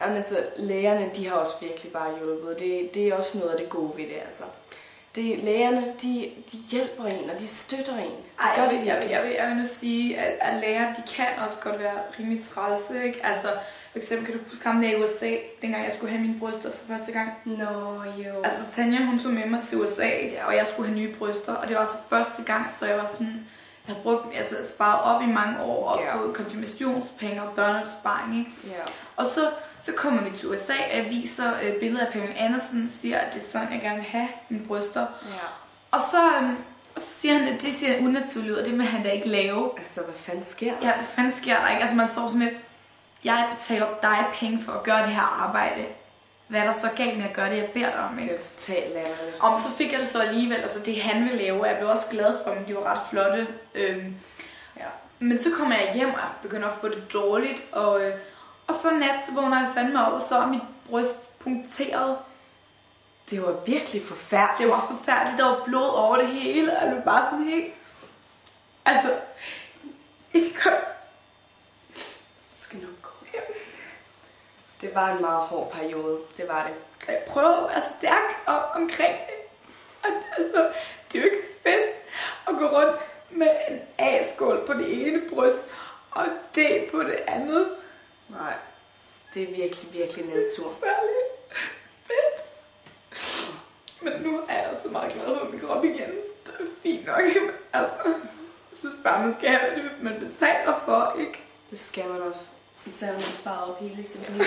Jamen, altså, lægerne, de har også virkelig bare hjulpet. Det er også noget af det gode ved det, altså. Lægerne, de hjælper en, og de støtter en. Jeg vil nu sige, at læger, de kan også godt være rimelig trælse, ikke? Altså, for eksempel, kan du huske ham der i USA, dengang jeg skulle have mine bryster for første gang? Jo. Altså, Tanja, hun tog med mig til USA, og jeg skulle have nye bryster, og det var også første gang, så jeg var sådan... Jeg har brugt, altså sparet op i mange år, og fået konfirmationspenge og børneopsparing, ikke? Ja. Og så kommer vi til USA, og jeg viser billeder af Pamela Andersen, siger, at det er sådan, jeg gerne vil have mine bryster. Ja. Og så siger han, at det ser unaturligt ud, og det vil han da ikke lave. Altså, hvad fanden sker der? Ja, hvad fanden sker der ikke? Altså, man står sådan med, jeg betaler dig penge for at gøre det her arbejde. Hvad er der så galt med at gøre det, jeg beder dig om, ikke? Det er totalt latterligt. Om så fik jeg det så alligevel, altså det han ville lave, og jeg blev også glad for dem, de var ret flotte. Ja. Men så kommer jeg hjem og begynder at få det dårligt, og så nat, så vågner jeg fandme op, og så er mit bryst punkteret. Det var virkelig forfærdeligt. Det var forfærdeligt, der var blod over det hele, og det var bare sådan helt... Altså, jeg kan godt... Det skal nok gå. Ja. Det var en meget hård periode, det var det. Jeg prøver at være stærk omkring det. Og altså, det er jo ikke fedt at gå rundt med en A-skål på det ene bryst, og D på det andet. Nej, det er virkelig, virkelig nedtur. Det er fedt. Men nu er jeg altså meget glad for min krop igen, så det er fint nok. Altså, jeg synes bare, man skal have det, man betaler for, ikke? Det skal man også. Især når man sparer op hele sit liv.